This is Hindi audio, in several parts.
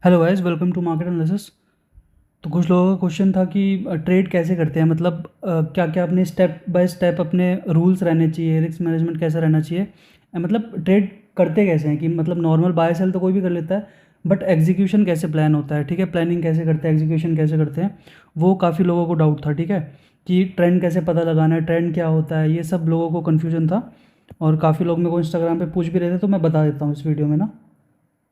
Hello guys, welcome to market analysis. तो कुछ लोगों का क्वेश्चन था कि ट्रेड कैसे करते हैं, मतलब क्या क्या अपने स्टेप बाय स्टेप अपने रूल्स रहने चाहिए, रिस्क मैनेजमेंट कैसा रहना चाहिए, मतलब ट्रेड करते कैसे हैं कि मतलब नॉर्मल बाय सेल तो कोई भी कर लेता है, बट एग्जीक्यूशन कैसे प्लान होता है। ठीक है, प्लानिंग कैसे करते हैं, एग्जीक्यूशन कैसे करते हैं, वो काफ़ी लोगों को डाउट था। ठीक है, कि ट्रेंड कैसे पता लगाना है, ट्रेंड क्या होता है, ये सब लोगों को कन्फ्यूजन था। और काफ़ी लोग मेरे को इंस्टाग्राम पे पूछ भी रहे थे, तो मैं बता देता हूँ इस वीडियो में ना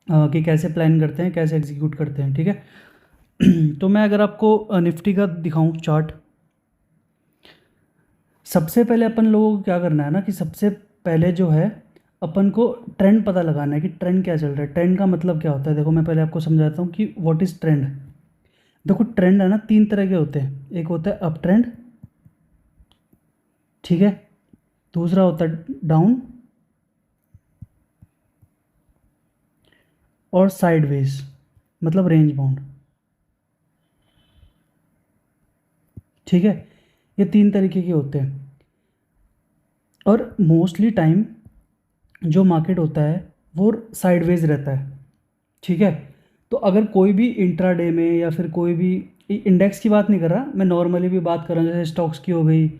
कि कैसे प्लान करते हैं, कैसे एग्जीक्यूट करते हैं। ठीक है। तो मैं अगर आपको निफ्टी का दिखाऊं चार्ट, सबसे पहले अपन लोगों को क्या करना है ना कि सबसे पहले जो है अपन को ट्रेंड पता लगाना है कि ट्रेंड क्या चल रहा है। ट्रेंड का मतलब क्या होता है, देखो मैं पहले आपको समझाता हूँ कि व्हाट इज़ ट्रेंड। देखो ट्रेंड है ना, तीन तरह के होते हैं। एक होता है अप ट्रेंड, ठीक है, दूसरा होता है डाउन, और साइडवेज मतलब रेंज बाउंड। ठीक है, ये तीन तरीके के होते हैं। और मोस्टली टाइम जो मार्केट होता है वो साइडवेज रहता है। ठीक है, तो अगर कोई भी इंट्राडे में या फिर कोई भी इंडेक्स की बात नहीं कर रहा मैं, नॉर्मली भी बात कर रहा हूँ, जैसे स्टॉक्स की हो गई,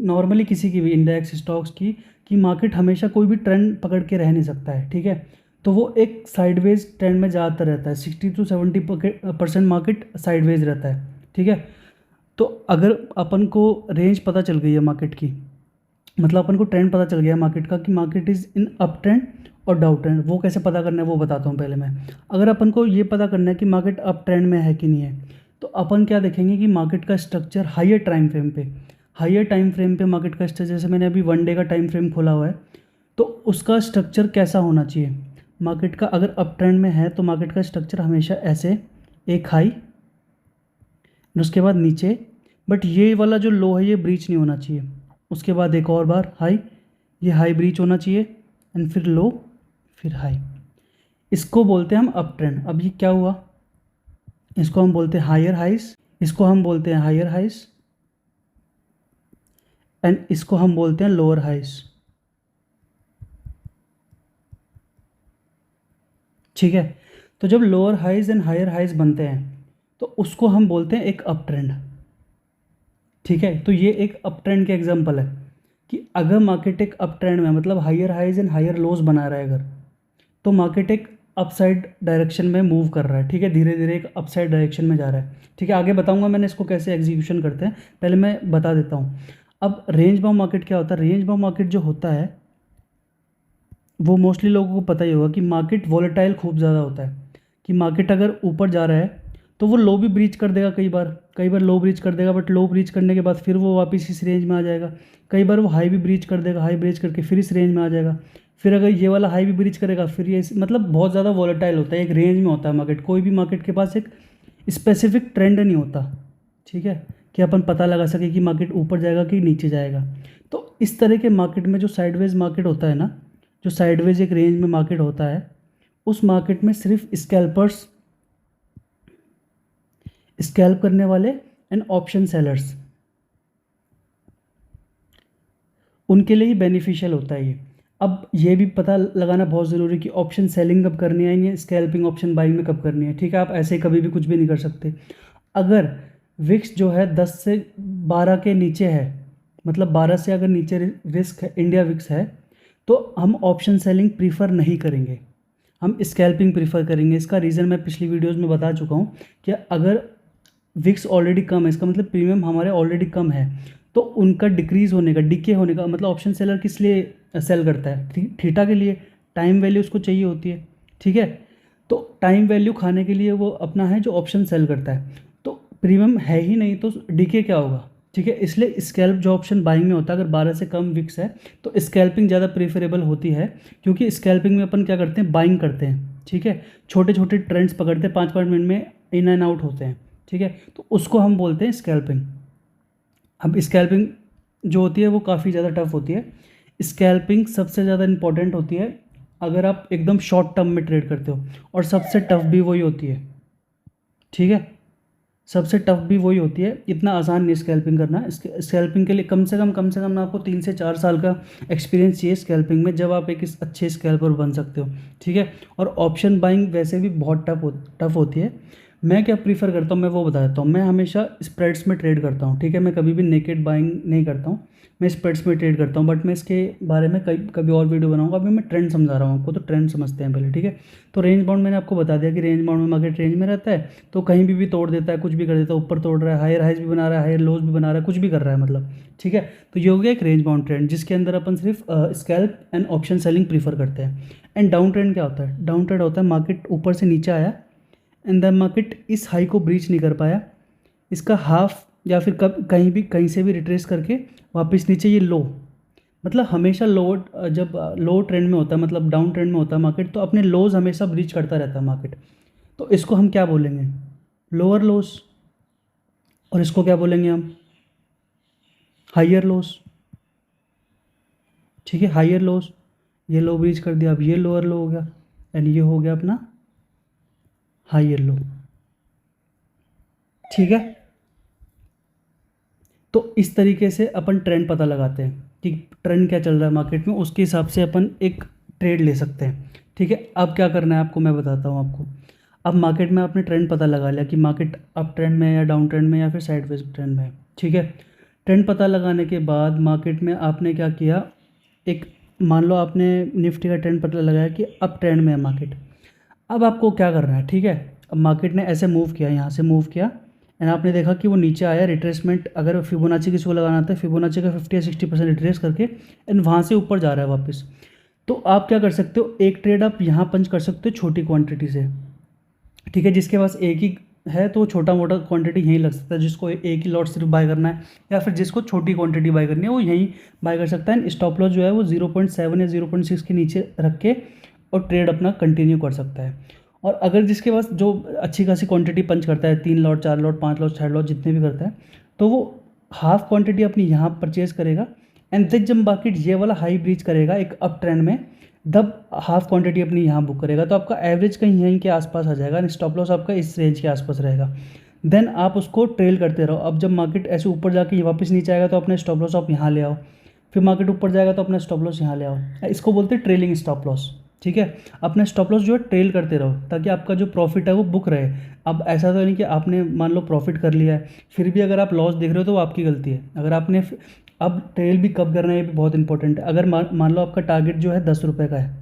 नॉर्मली किसी की भी इंडेक्स स्टॉक्स की, कि मार्केट हमेशा कोई भी ट्रेंड पकड़ के रह नहीं सकता है। ठीक है, तो वो एक साइडवेज ट्रेंड में ज़्यादातर रहता है, 60 to 70% मार्केट साइडवेज रहता है। ठीक है, तो अगर अपन को रेंज पता चल गई है मार्केट की, मतलब अपन को ट्रेंड पता चल गया मार्केट का कि market is in up trend और डाउन ट्रेंड, वो कैसे पता करना है वो बताता हूँ पहले मैं। अगर अपन को ये पता करना है कि मार्केट अप ट्रेंड में है कि नहीं है, तो अपन क्या देखेंगे कि मार्केट का स्ट्रक्चर हाइयर टाइम फ्रेम पे मार्केट का स्ट्रक्चर, जैसे मैंने अभी 1 डे का टाइम फ्रेम खोला हुआ है, तो उसका स्ट्रक्चर कैसा होना चाहिए। मार्केट का अगर अप ट्रेंड में है तो मार्केट का स्ट्रक्चर हमेशा ऐसे, एक हाई, उसके बाद नीचे, बट ये वाला जो लो है ये ब्रीच नहीं होना चाहिए। उसके बाद एक और बार हाई, ये हाई ब्रीच होना चाहिए, एंड फिर लो, फिर हाई। इसको बोलते हैं हम अप ट्रेंड। अब ये क्या हुआ, इसको हम बोलते हैं हायर हाइस, इसको हम बोलते हैं हायर हाइस, एंड इसको हम बोलते हैं लोअर हाइस। ठीक है, तो जब lower highs and higher highs बनते हैं तो उसको हम बोलते हैं एक अप ट्रेंड। ठीक है, तो ये एक अप ट्रेंड के एग्जांपल है कि अगर मार्केट एक अप ट्रेंड में, मतलब higher highs and higher lows बना रहा है अगर, तो मार्केट एक अपसाइड डायरेक्शन में मूव कर रहा है। ठीक है, धीरे धीरे एक अपसाइड डायरेक्शन में जा रहा है। ठीक है, आगे बताऊंगा मैंने इसको कैसे एग्जीक्यूशन करते हैं, पहले मैं बता देता हूँ। अब रेंज बाउंड मार्केट क्या होता है, रेंज बाउंड मार्केट जो होता है वो मोस्टली लोगों को पता ही होगा कि मार्केट वॉलेटाइल खूब ज़्यादा होता है। कि मार्केट अगर ऊपर जा रहा है तो वो लो भी ब्रीच कर देगा, कई बार लो ब्रीच कर देगा, बट लो ब्रीच करने के बाद फिर वो वापस इस रेंज में आ जाएगा। कई बार वो हाई भी ब्रीच कर देगा, हाई ब्रीच करके फिर इस रेंज में आ जाएगा। फिर अगर ये वाला हाई भी ब्रीच करेगा फिर ये मतलब बहुत ज़्यादा वॉलेटाइल होता है, एक रेंज में होता है मार्केट। कोई भी मार्केट के पास एक स्पेसिफिक ट्रेंड नहीं होता। ठीक है, कि अपन पता लगा सके कि मार्केट ऊपर जाएगा कि नीचे जाएगा। तो इस तरह के मार्केट में जो साइडवेज मार्केट होता है ना, जो साइडवेज एक रेंज में मार्केट होता है, उस मार्केट में सिर्फ स्कैल्पर्स, स्कैल्प करने वाले एंड ऑप्शन सेलर्स, उनके लिए ही बेनिफिशियल होता है ये। अब ये भी पता लगाना बहुत ज़रूरी है कि ऑप्शन सेलिंग कब करनी है या स्कैल्पिंग ऑप्शन बाइंग में कब करनी है। ठीक है, आप ऐसे कभी भी कुछ भी नहीं कर सकते। अगर विक्स जो है 10 से 12 के नीचे है, मतलब 12 से अगर नीचे रिस्क है, इंडिया विक्स है, तो हम ऑप्शन सेलिंग प्रीफर नहीं करेंगे, हम स्कैल्पिंग प्रीफर करेंगे। इसका रीज़न मैं पिछली वीडियोज़ में बता चुका हूँ कि अगर विक्स ऑलरेडी कम है, इसका मतलब प्रीमियम हमारे ऑलरेडी कम है, तो उनका डिक्रीज़ होने का, डिके होने का मतलब ऑप्शन सेलर किस लिए सेल करता है, थीटा के लिए, टाइम वैल्यू उसको चाहिए होती है। ठीक है, तो टाइम वैल्यू खाने के लिए वो अपना है जो ऑप्शन सेल करता है। तो प्रीमियम है ही नहीं तो डीके क्या होगा। ठीक है, इसलिए स्कैल्प जो ऑप्शन बाइंग में होता है, अगर 12 से कम विक्स है तो स्कैल्पिंग ज़्यादा प्रेफरेबल होती है, क्योंकि स्कैल्पिंग में अपन क्या करते हैं, बाइंग करते हैं। ठीक है, छोटे छोटे ट्रेंड्स पकड़ते हैं, 5 5 मिनट में इन एंड आउट होते हैं। ठीक है, तो उसको हम बोलते हैं स्कैल्पिंग। अब स्कैल्पिंग जो होती है वो काफ़ी ज़्यादा टफ होती है। स्कैल्पिंग सबसे ज़्यादा इंपॉर्टेंट होती है अगर आप एकदम शॉर्ट टर्म में ट्रेड करते हो, और सबसे टफ भी वही होती है। ठीक है, सबसे टफ भी वही होती है, इतना आसान नहीं स्कैल्पिंग करना। स्कैल्पिंग के लिए कम से कम ना आपको 3 से 4 साल का एक्सपीरियंस चाहिए स्कैल्पिंग में, जब आप एक अच्छे स्कैल्पर बन सकते हो, ठीक है। और ऑप्शन बाइंग वैसे भी बहुत टफ होती है। मैं क्या प्रीफर करता हूँ मैं वो बता देता हूँ। मैं हमेशा स्प्रेड्स में ट्रेड करता हूँ, ठीक है। मैं कभी भी नेकेड बाइंग नहीं करता हूँ, मैं स्प्रेड्स में ट्रेड करता हूँ। बट मैं इसके बारे में कभी और वीडियो बनाऊंगा। अभी मैं ट्रेंड समझा रहा हूँ आपको, तो ट्रेंड समझते हैं पहले, ठीक है। तो रेंज बाउंड मैंने आपको बता दिया कि रेंज बाउंड में मार्केट रेंज में रहता है, तो कहीं भी तोड़ देता है, कुछ भी कर देता है, ऊपर तोड़ रहा है, हायर हाइज भी बना रहा है, हायर लोज भी बना रहा है, कुछ भी कर रहा है मतलब, ठीक है। तो ये हो गया एक रेंज बाउंड ट्रेंड, जिसके अंदर अपन सिर्फ scalp and option selling prefer करते हैं। एंड डाउन ट्रेंड क्या होता है? डाउन ट्रेंड होता है मार्केट ऊपर से नीचे आया एंड द मार्केट इस हाई को ब्रीच नहीं कर पाया, इसका हाफ या फिर कहीं से भी रिट्रेस करके वापस नीचे, ये लो। मतलब हमेशा लो, जब लो ट्रेंड में होता है, मतलब डाउन ट्रेंड में होता है मार्केट, तो अपने लोज हमेशा ब्रीच करता रहता है मार्केट। तो इसको हम क्या बोलेंगे? लोअर लोज। और इसको क्या बोलेंगे हम? हाइयर लोज, ठीक है। हाइयर लोज, ये लो ब्रीच कर दिया, अब ये लोअर लो हो गया एंड ये हो गया अपना हाइयर लो, ठीक है। तो इस तरीके से अपन ट्रेंड पता लगाते हैं कि ट्रेंड क्या चल रहा है मार्केट में, उसके हिसाब से अपन एक ट्रेड ले सकते हैं, ठीक है। अब क्या करना है आपको मैं बताता हूँ आपको। अब मार्केट में आपने ट्रेंड पता लगा लिया कि मार्केट अप ट्रेंड में है या डाउन ट्रेंड में या फिर साइडवेज ट्रेंड में है, ठीक है। ट्रेंड पता लगाने के बाद मार्केट में आपने क्या किया, एक मान लो आपने निफ्टी का ट्रेंड पता लगाया कि अप ट्रेंड में है मार्केट। अब आपको क्या करना है, ठीक है। अब मार्केट ने ऐसे मूव किया, यहाँ से मूव किया एंड आपने देखा कि वो नीचे आया, रिट्रेसमेंट अगर फिबोनाची किसी को लगाना था, फिबोनाची का 50 या 60% रिट्रेस करके एंड वहाँ से ऊपर जा रहा है वापस। तो आप क्या कर सकते हो, एक ट्रेड आप यहाँ पंच कर सकते हो छोटी क्वांटिटी से, ठीक है। जिसके पास एक ही है तो छोटा मोटा क्वांटिटी यहीं लग सकता है, जिसको एक ही लॉट सिर्फ बाय करना है या फिर जिसको छोटी क्वांटिटी बाय करनी है वो यहीं बाय कर सकता है। स्टॉप लॉस जो है वो 0.7 या 0.6 के नीचे रख के और ट्रेड अपना कंटिन्यू कर सकता है। और अगर जिसके पास जो अच्छी खासी क्वांटिटी पंच करता है, 3 लॉट 4 लॉट 5 लॉट 6 लॉट जितने भी करता है, तो वो हाफ क्वांटिटी अपनी यहाँ परचेज करेगा एंड देन जब मार्केट ये वाला हाई ब्रीच करेगा एक अप ट्रेंड में, तब हाफ क्वांटिटी अपनी यहाँ बुक करेगा। तो आपका एवरेज कहीं यहीं के आसपास आ जाएगा, स्टॉप लॉस आपका इस रेंज के आसपास रहेगा। देन आप उसको ट्रेल करते रहो। अब जब मार्केट ऐसे ऊपर जाके वापस नीचे आएगा तो अपने स्टॉप लॉस आप यहाँ ले आओ, फिर मार्केट ऊपर जाएगा तो अपना स्टॉप लॉस यहाँ ले आओ। इसको बोलते हैं ट्रेलिंग स्टॉप लॉस, ठीक है। अपना स्टॉप लॉस जो है ट्रेल करते रहो ताकि आपका जो प्रॉफिट है वो बुक रहे। अब ऐसा तो नहीं कि आपने मान लो प्रॉफिट कर लिया है फिर भी अगर आप लॉस देख रहे हो तो वो आपकी गलती है। अगर आपने अब ट्रेल भी कब करना है ये भी बहुत इंपॉर्टेंट है। अगर मान लो आपका टारगेट जो है 10 रुपये का है,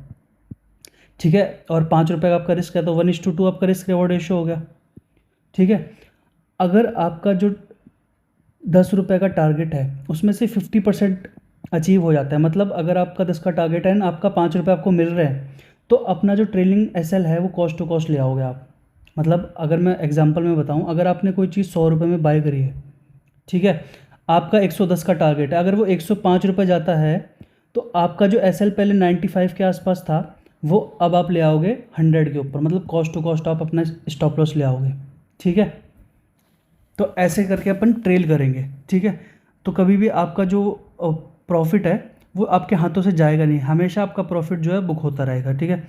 ठीक है, और 5 रुपये का आपका रिस्क है, तो 1:2 आपका रिस्क रिवॉर्ड रेशियो हो गया, ठीक है। अगर आपका जो 10 रुपये का टारगेट है उसमें से 50% अचीव हो जाता है, मतलब अगर आपका 10 का टारगेट है ना, आपका 5 रुपये आपको मिल रहे हैं, तो अपना जो ट्रेलिंग एसएल है वो कॉस्ट टू कॉस्ट ले आओगे आप। मतलब अगर मैं एग्जांपल में बताऊं, अगर आपने कोई चीज़ 100 रुपये में बाय करी है, ठीक है, आपका 110 का टारगेट है, अगर वो 105 रुपये जाता है तो आपका जो एसएल पहले 95 के आसपास था वो अब आप ले आओगे 100 के ऊपर, मतलब कॉस्ट टू कॉस्ट आप अपना स्टॉप लॉस ले आओगे, ठीक है। तो ऐसे करके अपन ट्रेल करेंगे, ठीक है। तो कभी भी आपका जो प्रॉफिट है वो आपके हाथों से जाएगा नहीं, हमेशा आपका प्रॉफिट जो है बुक होता रहेगा, ठीक है।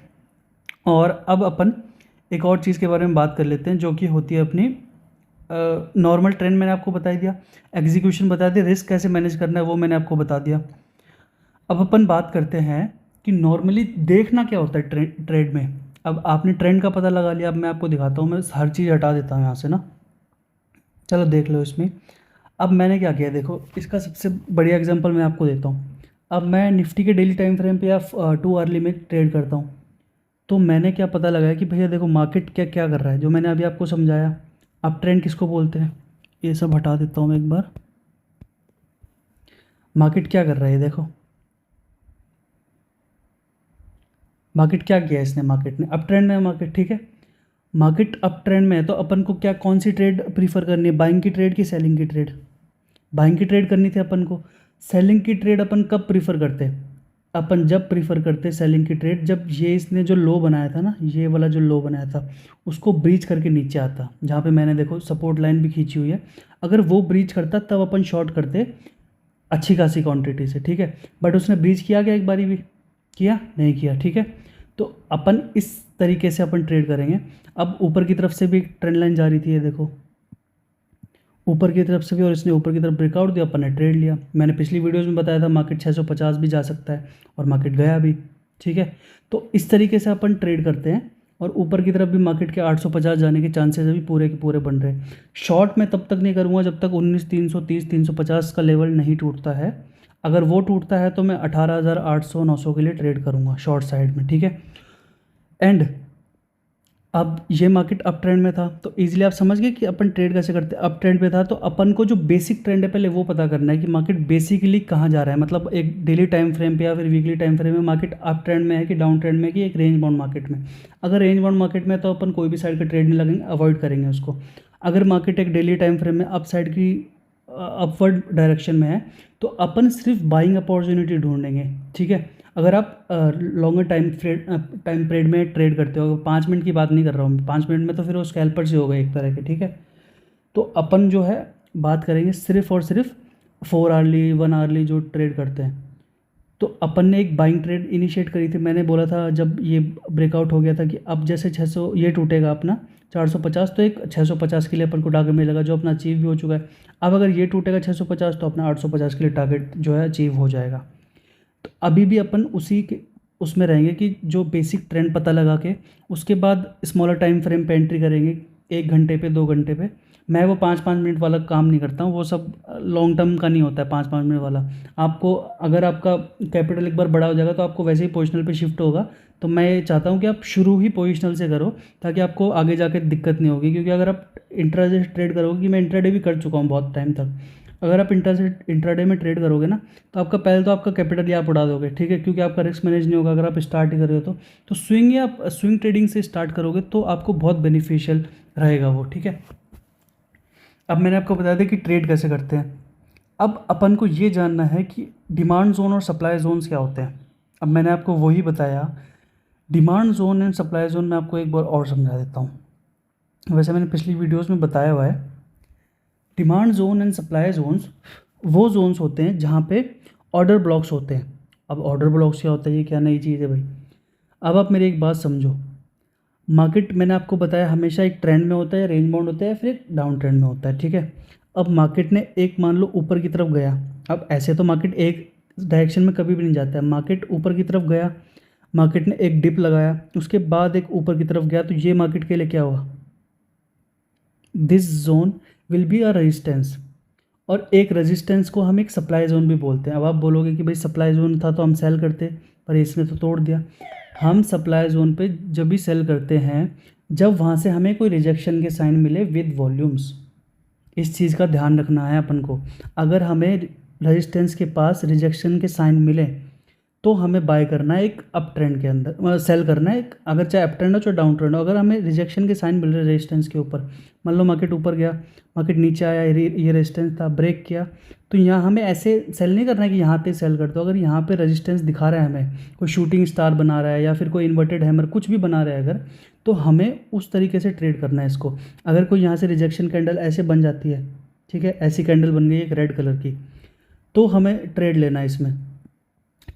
और अब अपन एक और चीज़ के बारे में बात कर लेते हैं जो कि होती है अपनी नॉर्मल ट्रेंड। मैंने आपको बता दिया, एग्जीक्यूशन बता दिया, रिस्क कैसे मैनेज करना है वो मैंने आपको बता दिया। अब अपन बात करते हैं कि नॉर्मली देखना क्या होता है ट्रेड में। अब आपने ट्रेंड का पता लगा लिया, अब मैं आपको दिखाता हूँ, मैं हर चीज़ हटा देता हूँ यहाँ से ना, चलो देख लो इसमें। अब मैंने क्या किया देखो, इसका सबसे बढ़िया एग्जांपल मैं आपको देता हूँ। अब मैं निफ्टी के डेली टाइम फ्रेम पे या 2 आवर्ली में ट्रेड करता हूँ, तो मैंने क्या पता लगाया कि भैया देखो मार्केट क्या क्या कर रहा है, जो मैंने अभी आपको समझाया। अब ट्रेंड किसको बोलते हैं, ये सब हटा देता हूँ मैं एक बार। मार्केट क्या कर रहा है ये देखो, मार्केट क्या किया इसने, मार्केट ने अप ट्रेंड में है मार्केट, ठीक है। मार्केट अप ट्रेंड में है तो अपन को क्या कौन सी ट्रेड प्रीफर करनी है, बाइंग की ट्रेड की सेलिंग की ट्रेड? बाइंग की ट्रेड करनी थी अपन को। सेलिंग की ट्रेड अपन कब प्रीफर करते हैं? अपन जब प्रीफर करते हैं सेलिंग की ट्रेड जब ये इसने जो लो बनाया था ना, ये वाला जो लो बनाया था उसको ब्रीच करके नीचे आता, जहाँ पे मैंने देखो सपोर्ट लाइन भी खींची हुई है, अगर वो ब्रीच करता तब अपन शॉर्ट करते अच्छी खासी क्वांटिटी से, ठीक है। बट उसने ब्रीच किया क्या एक बारी भी? किया नहीं किया, ठीक है। तो अपन इस तरीके से अपन ट्रेड करेंगे। अब ऊपर की तरफ से भी ट्रेंड लाइन जा रही थी, ये देखो, ऊपर की तरफ से भी, और इसने ऊपर की तरफ ब्रेकआउट दिया, अपन ने ट्रेड लिया। मैंने पिछली वीडियोस में बताया था मार्केट 650 भी जा सकता है, और मार्केट गया भी। ठीक है, तो इस तरीके से अपन ट्रेड करते हैं। और ऊपर की तरफ भी मार्केट के 850 जाने के चांसेस अभी पूरे के पूरे बन रहे हैं। शॉर्ट मैं तब तक नहीं करूँगा जब तक 19,330 350 का लेवल नहीं टूटता है। अगर वो टूटता है तो मैं 18,800 900 के लिए ट्रेड करूँगा शॉर्ट साइड में। ठीक है, एंड अब ये मार्केट अप ट्रेंड में था, तो इजीली आप समझ गए कि अपन ट्रेड कैसे करते हैं। अप ट्रेंड पे था तो अपन को जो बेसिक ट्रेंड है पहले वो पता करना है कि मार्केट बेसिकली कहाँ जा रहा है। मतलब एक डेली टाइम फ्रेम पे या फिर वीकली टाइम फ्रेम में मार्केट अप ट्रेंड में है कि डाउन ट्रेंड में है कि एक रेंज बाउंड मार्केट में। अगर रेंज बाउंड मार्केट में है तो अपन कोई भी साइड का ट्रेड नहीं लगेंगे, अवॉइड करेंगे उसको। अगर मार्केट एक डेली टाइम फ्रेम में अप साइड की अपवर्ड डायरेक्शन में है तो अपन सिर्फ बाइंग अपॉर्चुनिटी ढूंढेंगे। ठीक है, अगर आप लॉन्गर टाइम पीरियड में ट्रेड करते हो, 5 मिनट की बात नहीं कर रहा हूँ, 5 मिनट में तो फिर वो स्कैल्पर से हो गए एक तरह के। ठीक है, तो अपन जो है बात करेंगे सिर्फ और सिर्फ 4 आवरली 1 आवरली जो ट्रेड करते हैं। तो अपन ने एक बाइंग ट्रेड इनिशिएट करी थी। मैंने बोला था जब ये ब्रेकआउट हो गया था कि अब जैसे 600 ये टूटेगा अपना 450, तो एक 650 के लिए अपन को टारगेट मिलेगा जो अपना अचीव भी हो चुका है। अब अगर ये टूटेगा 650 तो अपना 850 के लिए टारगेट जो है अचीव हो जाएगा। तो अभी भी अपन उसी के उसमें रहेंगे कि जो बेसिक ट्रेंड पता लगा के उसके बाद स्मॉलर टाइम फ्रेम पे एंट्री करेंगे, 1 घंटे पे 2 घंटे पे। मैं वो 5-5 मिनट वाला काम नहीं करता हूँ, वो सब लॉन्ग टर्म का नहीं होता है 5-5 मिनट वाला। आपको अगर आपका कैपिटल एक बार बड़ा हो जाएगा तो आपको वैसे ही पोजिशनल पे शिफ्ट होगा। तो मैं ये चाहता हूँ कि आप शुरू ही पोजिशनल से करो ताकि आपको आगे जाके दिक्कत नहीं होगी। क्योंकि अगर आप इंट्राडे ट्रेड करोगे, कि मैं इंट्राडे भी कर चुका हूँ बहुत टाइम तक, अगर आप इंट्राडे में ट्रेड करोगे ना तो आपका पहले तो आपका कैपिटल ही आप उड़ा दोगे। ठीक है, क्योंकि आपका रिस्क मैनेज नहीं होगा अगर आप स्टार्ट ही कर रहे हो तो स्विंग या स्विंग ट्रेडिंग से स्टार्ट करोगे तो आपको बहुत बेनिफिशियल रहेगा वो। ठीक है, अब मैंने आपको बता दिया कि ट्रेड कैसे करते हैं। अब अपन को ये जानना है कि डिमांड जोन और सप्लाई जोन्स क्या होते हैं। अब मैंने आपको वही बताया, demand zone and supply zone में आपको एक बार और समझा देता हूँ। वैसे मैंने पिछली वीडियोस में बताया हुआ है। Demand zone and supply zones वो जोन्स होते हैं जहाँ पे ऑर्डर ब्लॉक्स होते हैं। अब ऑर्डर ब्लॉक्स क्या होता है, ये क्या नई चीज़ है भाई। अब आप मेरी एक बात समझो, मार्केट मैंने आपको बताया हमेशा एक ट्रेंड में होता है, रेंज बाउंड होता है, फिर एक डाउन ट्रेंड में होता है। ठीक है, अब मार्केट ने एक मान लो ऊपर की तरफ गया। अब ऐसे तो मार्केट एक डायरेक्शन में कभी भी नहीं जाता है। मार्केट ऊपर की तरफ गया, मार्केट ने एक डिप लगाया, उसके बाद एक ऊपर की तरफ गया, तो ये मार्केट के लिए क्या हुआ, this zone will be a resistance. और एक रेजिस्टेंस को हम एक सप्लाई जोन भी बोलते हैं। अब आप बोलोगे कि भाई सप्लाई जोन था तो हम सेल करते, पर इसने तो तोड़ दिया। हम सप्लाई जोन पे जब भी सेल करते हैं जब वहाँ से हमें कोई रिजेक्शन के साइन मिले विद वॉल्यूम्स। इस चीज़ का ध्यान रखना है अपन को। अगर हमें रेजिस्टेंस के पास रिजेक्शन के साइन मिले तो हमें बाय करना है एक अप ट्रेंड के अंदर, सेल करना है एक, अगर चाहे अप ट्रेंड हो चाहे डाउन ट्रेंड हो। अगर हमें रिजेक्शन के साइन मिल रहे रेजिस्टेंस के ऊपर, मान लो मार्केट ऊपर गया, मार्केट नीचे आया, ये रेजिस्टेंस था, ब्रेक किया, तो यहाँ हमें ऐसे सेल नहीं करना है कि यहाँ पे सेल कर दो। अगर यहाँ पे रेजिस्टेंस दिखा रहा है, हमें कोई शूटिंग स्टार बना रहा है या फिर कोई इन्वर्टेड हैमर कुछ भी बना रहा है अगर, तो हमें उस तरीके से ट्रेड करना है इसको। अगर कोई यहाँ से रिजेक्शन कैंडल ऐसे बन जाती है, ठीक है, ऐसी कैंडल बन गई एक रेड कलर की, तो हमें ट्रेड लेना है इसमें।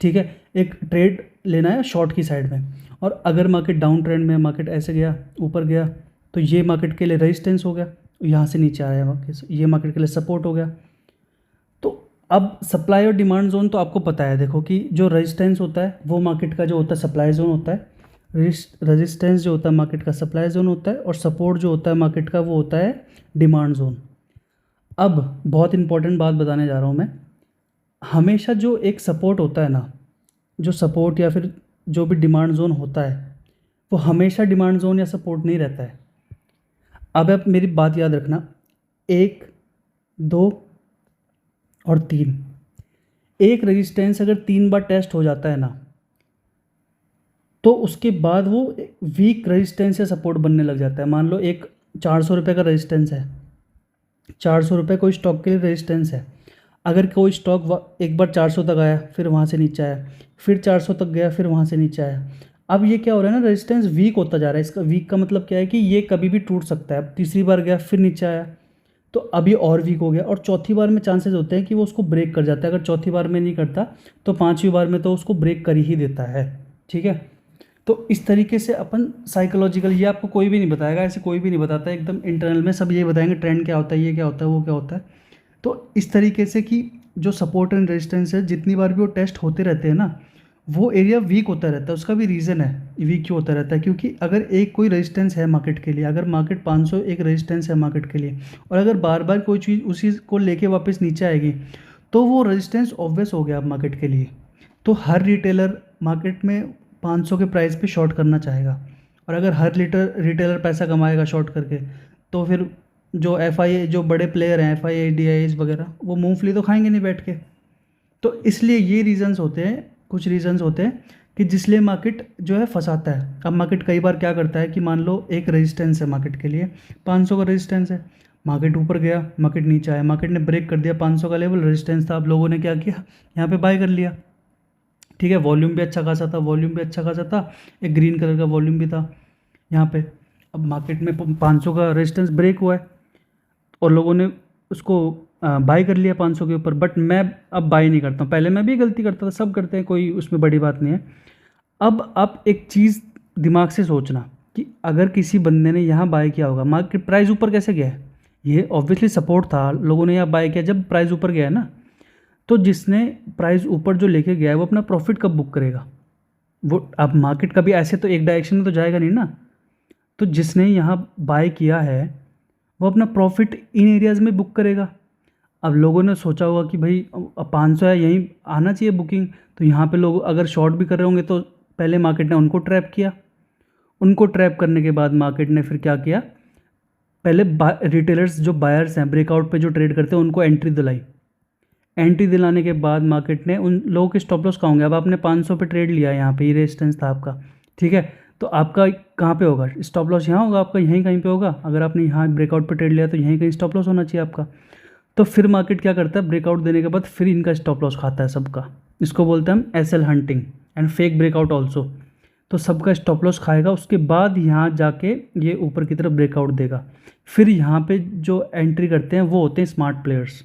ठीक है, एक ट्रेड लेना है शॉर्ट की साइड में। और अगर मार्केट डाउन ट्रेंड में, मार्केट ऐसे गया ऊपर गया, तो ये मार्केट के लिए रेजिस्टेंस हो गया, यहाँ से नीचे आया मार्केट, ये मार्केट के लिए सपोर्ट हो गया। तो अब सप्लाई और डिमांड जोन तो आपको पता है, देखो कि जो रेजिस्टेंस होता है वो मार्केट का जो होता है सप्लाई जोन होता है, रेजिस्टेंस जो होता है मार्केट का सप्लाई जोन होता है, और सपोर्ट जो होता है मार्केट का वो होता है डिमांड जोन। अब बहुत इंपॉर्टेंट बात बताने जा रहा हूँ मैं। हमेशा जो एक सपोर्ट होता है ना, जो सपोर्ट या फिर जो भी डिमांड जोन होता है वो हमेशा डिमांड जोन या सपोर्ट नहीं रहता है। अब आप मेरी बात याद रखना, 1 2 और 3, एक रेजिस्टेंस अगर 3 बार टेस्ट हो जाता है ना तो उसके बाद वो वीक रेजिस्टेंस या सपोर्ट बनने लग जाता है। मान लो एक 400 रुपये का रेजिस्टेंस है, 400 रुपये कोई स्टॉक के लिए रेजिस्टेंस है। अगर कोई स्टॉक एक बार 400 तक आया, फिर वहाँ से नीचे आया, फिर 400 तक गया, फिर वहाँ से नीचे आया, अब ये क्या हो रहा है ना, रेजिस्टेंस वीक होता जा रहा है। इसका वीक का मतलब क्या है कि ये कभी भी टूट सकता है। अब तीसरी बार गया, फिर नीचे आया, तो अभी और वीक हो गया, और चौथी बार में चांसेस होते हैं कि वो उसको ब्रेक कर जाता है। अगर चौथी बार में नहीं करता तो 5वीं बार में तो उसको ब्रेक कर ही देता है। ठीक है, तो इस तरीके से अपन साइकोलॉजिकल, ये आपको कोई भी नहीं बताएगा, ऐसे कोई भी नहीं बताता, एकदम इंटरनल में सब ये बताएंगे ट्रेंड क्या होता है, ये क्या होता है, वो क्या होता है। तो इस तरीके से कि जो सपोर्ट एंड रेजिस्टेंस है, जितनी बार भी वो टेस्ट होते रहते हैं ना, वो एरिया वीक होता रहता है। उसका भी रीज़न है वीक क्यों होता रहता है, क्योंकि अगर एक कोई रेजिस्टेंस है मार्केट के लिए, अगर मार्केट 500 एक रेजिस्टेंस है मार्केट के लिए, और अगर बार बार कोई चीज़ उसी को लेके वापस नीचे आएगी, तो वो रेजिस्टेंस ऑब्वियस हो गया अब मार्केट के लिए। तो हर रिटेलर मार्केट में 500 के प्राइस पे शॉर्ट करना चाहेगा, और अगर हर रिटेलर पैसा कमाएगा शॉर्ट करके, तो फिर जो जो बड़े प्लेयर हैं FII DIIs वगैरह, वो मूंगफली तो खाएंगे नहीं बैठ के। तो इसलिए ये रीजंस होते हैं, कुछ रीजंस होते हैं कि जिसलिए मार्केट जो है फंसाता है। अब मार्केट कई बार क्या करता है कि मान लो एक रेजिस्टेंस है मार्केट के लिए, 500 का रेजिस्टेंस है, मार्केट ऊपर गया, मार्केट नीचे आया, मार्केट ने ब्रेक कर दिया 500 का लेवल, रेजिस्टेंस था, अब लोगों ने क्या किया, यहाँ पे बाय कर लिया। ठीक है, वॉल्यूम भी अच्छा खासा था, एक ग्रीन कलर का वॉल्यूम भी था यहाँ पे। अब मार्केट में 500 का रेजिस्टेंस ब्रेक हुआ है और लोगों ने उसको बाय कर लिया 500 के ऊपर। बट मैं अब बाय नहीं करता हूँ, पहले मैं भी गलती करता था, सब करते हैं, कोई उसमें बड़ी बात नहीं है। अब आप एक चीज़ दिमाग से सोचना कि अगर किसी बंदे ने यहाँ बाय किया होगा, मार्केट प्राइस ऊपर कैसे गया है, ये ऑब्वियसली सपोर्ट था, लोगों ने यहाँ बाय किया जब प्राइस ऊपर गया है ना। तो जिसने प्राइस ऊपर जो लेके गया है वो अपना प्रॉफिट कब बुक करेगा, वो अब मार्केट कभी ऐसे तो एक डायरेक्शन में तो जाएगा नहीं ना। तो जिसने यहाँ बाय किया है वो अपना प्रॉफिट इन एरियाज़ में बुक करेगा। अब लोगों ने सोचा होगा कि भाई 500 है, यहीं आना चाहिए बुकिंग, तो यहाँ पे लोग अगर शॉर्ट भी कर रहे होंगे तो पहले मार्केट ने उनको ट्रैप किया, उनको ट्रैप करने के बाद मार्केट ने फिर क्या किया, पहले रिटेलर्स जो बायर्स हैं ब्रेकआउट पे जो ट्रेड करते हैं उनको एंट्री दिलाई। एंट्री दिलाने के बाद मार्केट ने उन लोगों के स्टॉप लॉस कहाँ होंगे। अब आपने 500 पे ट्रेड लिया, यहाँ पे ये रेजिस्टेंस था आपका, ठीक है, तो आपका कहाँ पे होगा स्टॉप लॉस, यहाँ होगा आपका, यहीं कहीं पे होगा। अगर आपने यहाँ ब्रेकआउट पे ट्रेड लिया तो यहीं कहीं स्टॉप लॉस होना चाहिए आपका। तो फिर मार्केट क्या करता है, ब्रेकआउट देने के बाद फिर इनका स्टॉप लॉस खाता है सबका। इसको बोलते हैं हम SL hunting and fake breakout also. तो सबका स्टॉप लॉस खाएगा, उसके बाद यहाँ जाके ये ऊपर की तरफ ब्रेकआउट देगा। फिर यहाँ पे जो एंट्री करते हैं वो होते हैं स्मार्ट प्लेयर्स,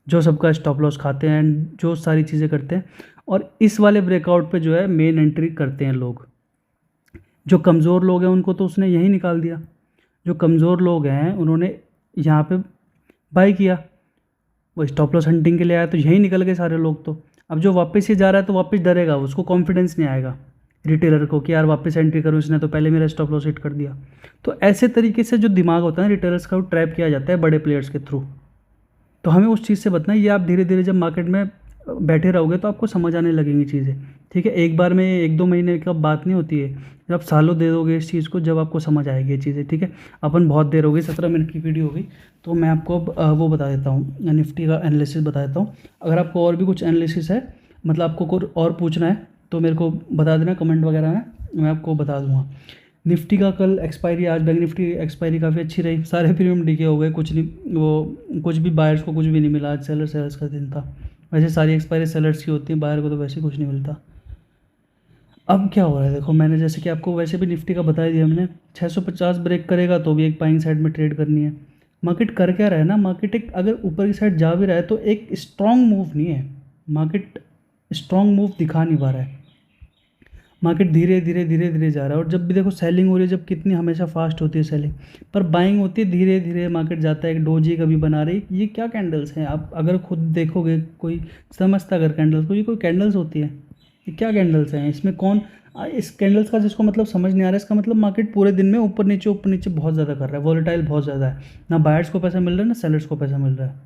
जो सबका स्टॉप लॉस खाते हैं एंड जो सारी चीज़ें करते हैं। और इस वाले ब्रेकआउट पे जो है मेन एंट्री करते हैं लोग। जो कमज़ोर लोग हैं उनको तो उसने यहीं निकाल दिया, जो कमज़ोर लोग हैं उन्होंने यहाँ पे बाय किया, वो स्टॉप लॉस हंटिंग के लिए आया तो यहीं निकल गए सारे लोग। तो अब जो वापस ही जा रहा है तो वापस डरेगा, उसको कॉन्फिडेंस नहीं आएगा रिटेलर को कि यार वापस एंट्री करूँ, इसने तो पहले मेरा स्टॉप लॉस हिट कर दिया। तो ऐसे तरीके से जो दिमाग होता है रिटेलर्स का, वो ट्रैप किया जाता है बड़े प्लेयर्स के थ्रू। तो हमें उस चीज़ से बचना है। ये आप धीरे धीरे जब मार्केट में बैठे रहोगे तो आपको समझ आने लगेंगी चीज़ें, ठीक है। एक बार में 1-2 महीने का बात नहीं होती है, जब आप सालों दे दोगे इस चीज़ को, जब आपको समझ आएगी ये चीज़ें, ठीक है। अपन बहुत देर हो गई, 17 मिनट की वीडियो हो गई, तो मैं आपको अब वो बता देता हूँ, निफ्टी का एनालिसिस बता देता हूँ। अगर आपको और भी कुछ एनालिसिस है, मतलब आपको कुछ और पूछना है तो मेरे को बता देना कमेंट वगैरह में, मैं आपको बता दूँगा। निफ्टी का कल एक्सपायरी, आज बैंक निफ्टी एक्सपायरी काफ़ी अच्छी रही, सारे प्रीमियम डीके हो गए, कुछ नहीं, वो कुछ भी बायर्स को कुछ भी नहीं मिला। आज सेलर्स का दिन था, वैसे सारी एक्सपायरी सेलर्स की होती है, बायर को तो वैसे कुछ नहीं मिलता। अब क्या हो रहा है देखो, मैंने जैसे कि आपको वैसे भी निफ्टी का बता दिया हमने, 650 ब्रेक करेगा तो भी एक बाइंग साइड में ट्रेड करनी है। मार्केट कर क्या रहा है ना, मार्केट एक अगर ऊपर की साइड जा भी रहा है तो एक स्ट्रॉन्ग मूव नहीं है, मार्केट स्ट्रॉन्ग मूव दिखा नहीं पा रहा है। मार्केट धीरे धीरे जा रहा है। और जब भी देखो सेलिंग हो रही है, जब कितनी हमेशा फास्ट होती है सेलिंग, पर बाइंग होती है धीरे धीरे, मार्केट जाता है, एक डोजी कभी बना रही। ये क्या कैंडल्स हैं, आप अगर खुद देखोगे, कोई समझता अगर कैंडल्स को, ये कोई कैंडल्स होती है, ये क्या कैंडल्स हैं, इसमें कौन इस कैंडल्स का जिसको मतलब समझ नहीं आ रहा है, इसका मतलब मार्केट पूरे दिन में ऊपर नीचे बहुत ज़्यादा कर रहा है, वॉलेटाइल बहुत ज़्यादा है, ना बायर्स को पैसा मिल रहा है ना सेलर्स को पैसा मिल रहा है,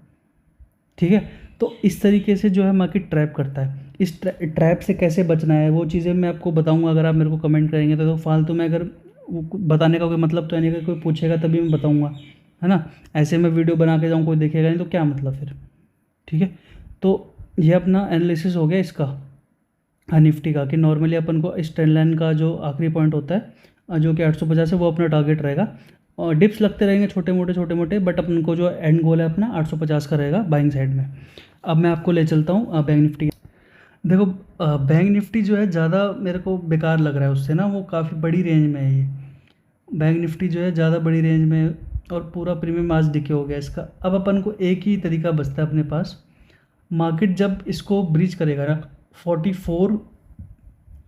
ठीक है। तो इस तरीके से जो है मार्केट ट्रैप करता है। इस ट्रैप से कैसे बचना है वो चीज़ें मैं आपको बताऊंगा, अगर आप मेरे को कमेंट करेंगे तो फालतू में अगर बताने का कोई मतलब तो है नहीं, अगर कोई पूछेगा तभी मैं बताऊंगा, है ना। ऐसे मैं वीडियो बना के जाऊँ, कोई देखेगा नहीं तो क्या मतलब फिर, ठीक है। तो ये अपना एनालिसिस हो गया इसका निफ्टी का, कि नॉर्मली अपन को इस ट्रेंड लाइन का जो आखिरी पॉइंट होता है जो कि 850 है, वो अपना टारगेट रहेगा। और डिप्स लगते रहेंगे छोटे मोटे, बट अपन को जो एंड गोल है अपना 850 का रहेगा बाइंग साइड में। अब मैं आपको ले चलता हूँ बैंक निफ्टी। देखो बैंक निफ्टी जो है ज़्यादा मेरे को बेकार लग रहा है उससे ना, वो काफ़ी बड़ी रेंज में है ये बैंक निफ्टी जो है, ज़्यादा बड़ी रेंज में, और पूरा प्रीमियम आज डिके हो गया इसका। अब अपन को एक ही तरीका बचता है अपने पास, मार्केट जब इसको ब्रीच करेगा ना 44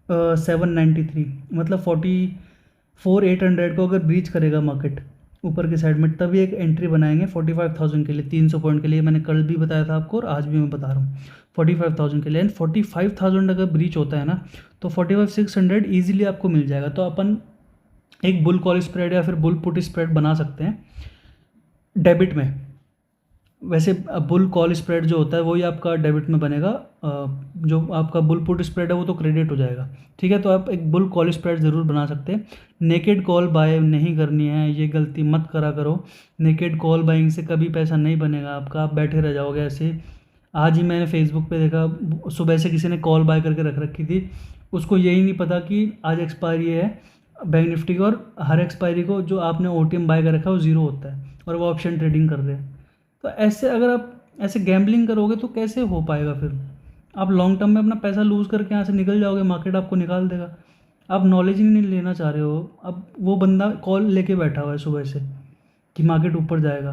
793, मतलब 44,800 को अगर ब्रीच करेगा मार्केट ऊपर की साइड में, तभी एक एंट्री बनाएंगे 45,000 के लिए, 300 पॉइंट के लिए। मैंने कल भी बताया था आपको और आज भी मैं बता रहा हूँ 45,000 के लिए। एंड 45,000 अगर ब्रीच होता है ना, तो 45,600 ईजिली आपको मिल जाएगा। तो अपन एक बुल कॉल स्प्रेड या फिर बुल पुट स्प्रेड बना सकते हैं डेबिट में। वैसे बुल कॉल स्प्रेड जो होता है वही आपका डेबिट में बनेगा, जो आपका बुल पुट स्प्रेड है वो तो क्रेडिट हो जाएगा। ठीक है, तो आप एक बुल कॉल स्प्रेड ज़रूर बना सकते हैं। नेकेड कॉल बाय नहीं करनी है, ये गलती मत करा करो। नेकेड कॉल बाइंग से कभी पैसा नहीं बनेगा आपका, आप बैठे रह जाओगे ऐसे। आज ही मैंने फेसबुक पे देखा, सुबह से किसी ने कॉल बाय करके रख रखी थी, उसको यही नहीं पता कि आज एक्सपायरी है बैंक निफ्टी की, और हर एक्सपायरी को जो आपने ओटीएम बाय कर रखा है वो ज़ीरो होता है, और वो ऑप्शन ट्रेडिंग कर रहे हैं। तो ऐसे अगर आप ऐसे गैम्बलिंग करोगे तो कैसे हो पाएगा फिर? आप लॉन्ग टर्म में अपना पैसा लूज़ करके यहाँ से निकल जाओगे, मार्केट आपको निकाल देगा। आप नॉलेज ही नहीं लेना चाह रहे हो। अब वो बंदा कॉल लेके बैठा हुआ है सुबह से कि मार्केट ऊपर जाएगा,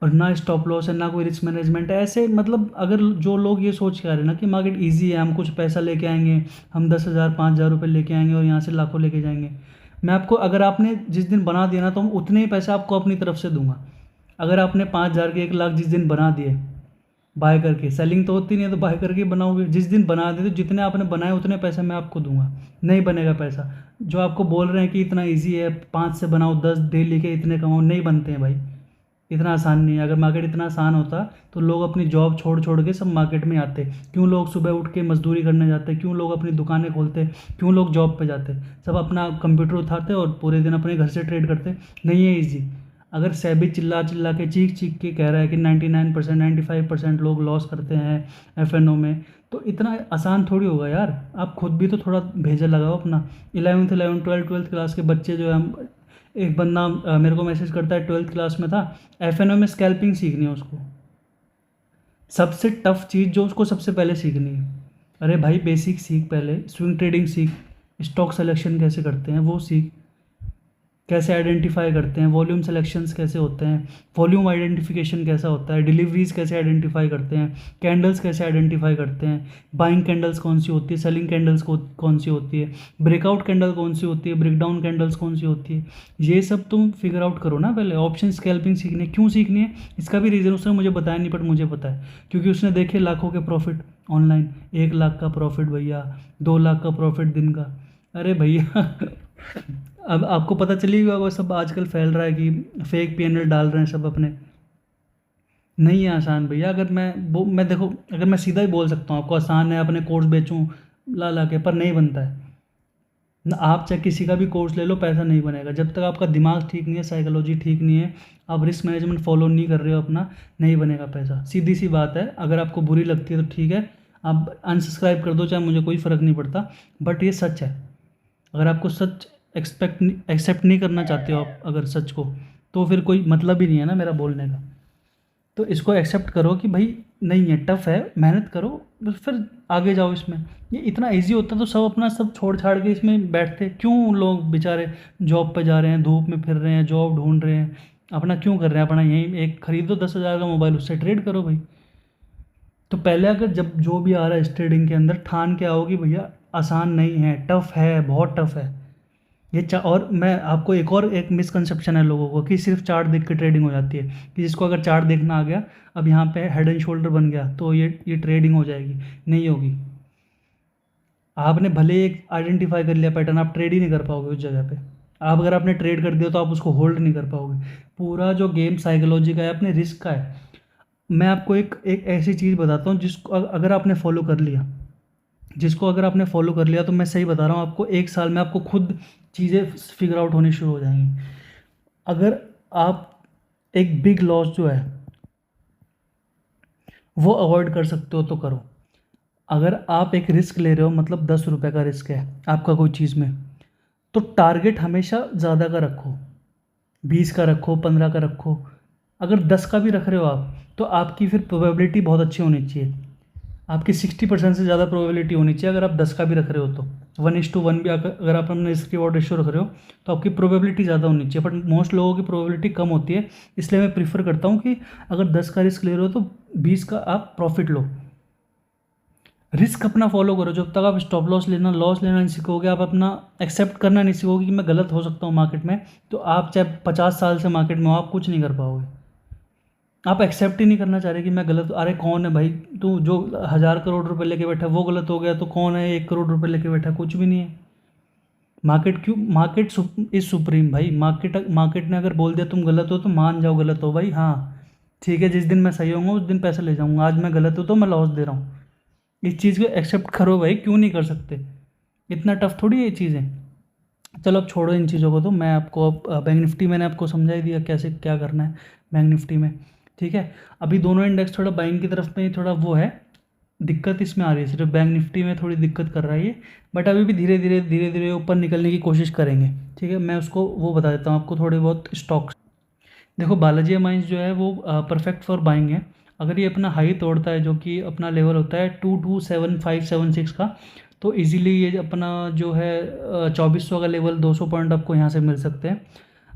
और ना स्टॉप लॉस है ना कोई रिस्क मैनेजमेंट है। ऐसे मतलब अगर जो लोग ये सोच के आ रहे हैं ना कि मार्केट ईजी है, हम कुछ पैसा लेके आएंगे, हम 10,000 5,000 रुपये लेके आएंगे और यहाँ से लाखों लेके जाएंगे। मैं आपको, अगर आपने जिस दिन बना दिया ना, तो हम उतने ही पैसे आपको अपनी तरफ से दूंगा। अगर आपने 5,000 के 1 लाख जिस दिन बना दिए बाय करके, सेलिंग तो होती नहीं है तो बाय करके बनाओगे, जिस दिन बना दिए तो जितने आपने बनाए उतने पैसे मैं आपको दूंगा। नहीं बनेगा पैसा। जो आपको बोल रहे हैं कि इतना ईजी है, 5 से बनाओ, 10 डेली के इतने कमाओ, नहीं बनते हैं भाई। इतना आसान नहीं है। अगर मार्केट इतना आसान होता तो लोग अपनी जॉब छोड़ छोड़ के सब मार्केट में आते। क्यों लोग सुबह उठ के मजदूरी करने जाते? क्यों लोग अपनी दुकानें खोलते? क्यों लोग जॉब पे जाते? सब अपना कंप्यूटर उठाते और पूरे दिन अपने घर से ट्रेड करते। नहीं है ईजी। अगर सेबी चिल्ला चिल्ला के चीख चीख के कह रहा है कि 99% 95% लोग लॉस करते हैं एफएनओ में, तो इतना आसान थोड़ी होगा यार। आप खुद भी तो थोड़ा भेजा लगाओ अपना। 11th 12th क्लास के बच्चे जो है, हम एक बंदा मेरे को मैसेज करता है, 12th क्लास में था, एफएनओ में स्कैल्पिंग सीखनी है उसको। सबसे टफ चीज़ जो उसको सबसे पहले सीखनी है। अरे भाई बेसिक सीख, पहले स्विंग ट्रेडिंग सीख, स्टॉक सिलेक्शन कैसे करते हैं वो सीख, कैसे आइडेंटिफाई करते हैं, वॉल्यूम सिलेक्शंस कैसे होते हैं, वॉल्यूम आइडेंटिफिकेशन कैसा होता है, डिलीवरीज कैसे आइडेंटिफाई करते हैं, कैंडल्स कैसे आइडेंटिफाई करते हैं, बाइंग कैंडल्स कौन सी होती है, सेलिंग कैंडल्स कौन सी होती है, ब्रेकआउट कैंडल कौन सी होती है, ब्रेकडाउन कैंडल्स कौन सी होती है। ये सब तुम फिगर आउट करो ना पहले। ऑप्शन स्कैल्पिंग सीखनी है, क्यों सीखनी है इसका भी रीज़न उसने मुझे बताया नहीं, बट मुझे पता है क्योंकि उसने देखे लाखों के प्रॉफिट ऑनलाइन। 1 लाख का प्रॉफिट भैया, 2 लाख का प्रॉफिट दिन का। अरे भैया अब आपको पता चली गया, वो सब आजकल फैल रहा है कि फेक पीएनएल डाल रहे हैं सब अपने। नहीं है आसान भैया। अगर मैं देखो, अगर मैं सीधा ही बोल सकता हूँ आपको आसान है अपने कोर्स बेचूँ ला ला के, पर नहीं बनता है ना। आप चाहे किसी का भी कोर्स ले लो, पैसा नहीं बनेगा जब तक आपका दिमाग ठीक नहीं है, साइकोलॉजी ठीक नहीं है, आप रिस्क मैनेजमेंट फॉलो नहीं कर रहे हो अपना, नहीं बनेगा पैसा। सीधी सी बात है। अगर आपको बुरी लगती है तो ठीक है, आप अनसब्सक्राइब कर दो, चाहे मुझे कोई फ़र्क नहीं पड़ता, बट ये सच है। अगर आपको सच एक्सेप्ट नहीं करना चाहते हो आप अगर सच को, तो फिर कोई मतलब ही नहीं है ना मेरा बोलने का। तो इसको एक्सेप्ट करो कि भाई नहीं है, टफ़ है, मेहनत करो, बस फिर आगे जाओ इसमें। ये इतना इजी होता तो सब अपना सब छोड़ छाड़ के इसमें बैठते। क्यों लोग बेचारे जॉब पे जा रहे हैं, धूप में फिर रहे हैं, जॉब ढूंढ रहे हैं, अपना क्यों कर रहे हैं? अपना यहीं एक खरीदो 10,000 का मोबाइल, उससे ट्रेड करो भाई। तो पहले अगर जब जो भी आ रहा है इस ट्रेडिंग के अंदर, ठान के आओ कि भैया आसान नहीं है, टफ़ है, बहुत टफ़ है। और मैं आपको एक मिसकंसेप्शन है लोगों को कि सिर्फ चार्ट देख के ट्रेडिंग हो जाती है, कि जिसको अगर चार्ट देखना आ गया, अब यहाँ पे हेड एंड शोल्डर बन गया तो ये ट्रेडिंग हो जाएगी। नहीं होगी। आपने भले एक आइडेंटिफाई कर लिया पैटर्न, आप ट्रेड ही नहीं कर पाओगे उस जगह पे। आप अगर आपने ट्रेड कर दिया तो आप उसको होल्ड नहीं कर पाओगे। पूरा जो गेम साइकोलॉजी का है, अपने रिस्क का है। मैं आपको एक ऐसी चीज़ बताता हूँ जिसको अगर आपने फॉलो कर लिया, तो मैं सही बता रहा हूँ आपको, 1 साल में आपको खुद चीज़ें फिगर आउट होनी शुरू हो जाएंगी। अगर आप एक बिग लॉस जो है वो अवॉइड कर सकते हो तो करो। अगर आप एक रिस्क ले रहे हो, मतलब 10 रुपये का रिस्क है आपका कोई चीज़ में, तो टारगेट हमेशा ज़्यादा का रखो, 20 का रखो, 15 का रखो। अगर 10 का भी रख रहे हो आप, तो आपकी फिर प्रोबेबिलिटी बहुत अच्छी होनी चाहिए। आपकी 60% से ज़्यादा प्रोबेबिलिटी होनी चाहिए अगर आप 10 का भी रख रहे हो तो। 1:1 भी अगर आप अपने रिस्क रिवॉर्ड रेशियो रख रहे हो तो आपकी प्रोबेबिलिटी ज़्यादा होनी चाहिए, बट मोस्ट लोगों की प्रोबेबिलिटी कम होती है। इसलिए मैं प्रीफर करता हूँ कि अगर 10 का रिस्क ले रहे हो तो 20 का आप प्रॉफिट लो। रिस्क अपना फॉलो करो। जब तक आप स्टॉप लॉस लेना नहीं सीखोगे, आप अपना एक्सेप्ट करना नहीं सीखोगे कि मैं गलत हो सकता हूँ मार्केट में, तो आप चाहे 50 साल से मार्केट में हो, आप कुछ नहीं कर पाओगे। आप एक्सेप्ट ही नहीं करना चाह रहे कि मैं गलत। अरे कौन है भाई, तू जो 1,000 करोड़ रुपए लेके बैठा वो गलत हो गया, तो कौन है 1 करोड़ रुपए लेके बैठा? कुछ भी नहीं है। मार्केट क्यों, मार्केट इज सुप्रीम भाई। मार्केट ने अगर बोल दिया तुम गलत हो तो मान जाओ गलत हो भाई। हाँ ठीक है, जिस दिन मैं सही होऊंगा उस दिन पैसे ले जाऊंगा। आज मैं गलत हूँ तो मैं लॉस दे रहा हूँ, इस चीज़ को एक्सेप्ट करो भाई। क्यों नहीं कर सकते? इतना टफ थोड़ी है ये चीज़ें। चलो अब छोड़ो इन चीज़ों को, तो मैं आपको अब बैंक निफ्टी मैंने आपको समझा ही दिया कैसे क्या करना है बैंक निफ्टी में। ठीक है, अभी दोनों इंडेक्स थोड़ा बाइंग की तरफ में थोड़ा वो है, दिक्कत इसमें आ रही है। सिर्फ बैंक निफ्टी में थोड़ी दिक्कत कर रहा है ये, बट अभी भी धीरे धीरे ऊपर निकलने की कोशिश करेंगे। ठीक है, मैं उसको वो बता देता हूँ आपको थोड़े बहुत स्टॉक्स। देखो बालाजी माइंस जो है वो परफेक्ट फॉर बाइंग है। अगर ये अपना हाई तोड़ता है, जो कि अपना लेवल होता है 227576 का, तो इजीली ये अपना जो है 2400 का लेवल, 200 पॉइंट आपको यहाँ से मिल सकते हैं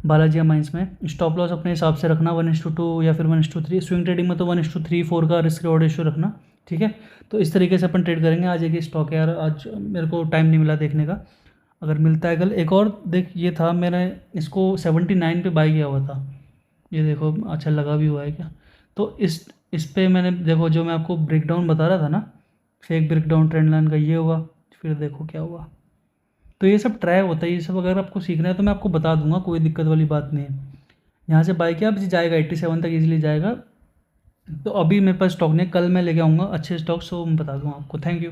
बालाजी माइंस में। स्टॉप लॉस अपने हिसाब से रखना 1:2 या फिर 1:3। स्विंग ट्रेडिंग में तो 1:3-4 का रिस्क रिवॉर्ड रेशियो रखना। ठीक है, तो इस तरीके से अपन ट्रेड करेंगे। आज एक स्टॉक है यार, आज मेरे को टाइम नहीं मिला देखने का, अगर मिलता है कल। एक और देख, ये था मैंने इसको 79 पे बाई किया हुआ था, ये देखो अच्छा लगा भी हुआ है क्या। तो इस पे मैंने देखो, जो मैं आपको ब्रेकडाउन बता रहा था ना, फेक ब्रेकडाउन ट्रेंड लाइन का, ये हुआ। फिर देखो क्या हुआ। तो ये सब ट्राई होता है, ये सब अगर आपको सीखना है तो मैं आपको बता दूंगा, कोई दिक्कत वाली बात नहीं है। यहाँ से बाई किया, अब जाएगा 87 तक इजीली जाएगा। तो अभी मेरे पास स्टॉक नहीं है, कल मैं लेके आऊँगा अच्छे स्टॉक, सो मैं बता दूँगा आपको। Thank you.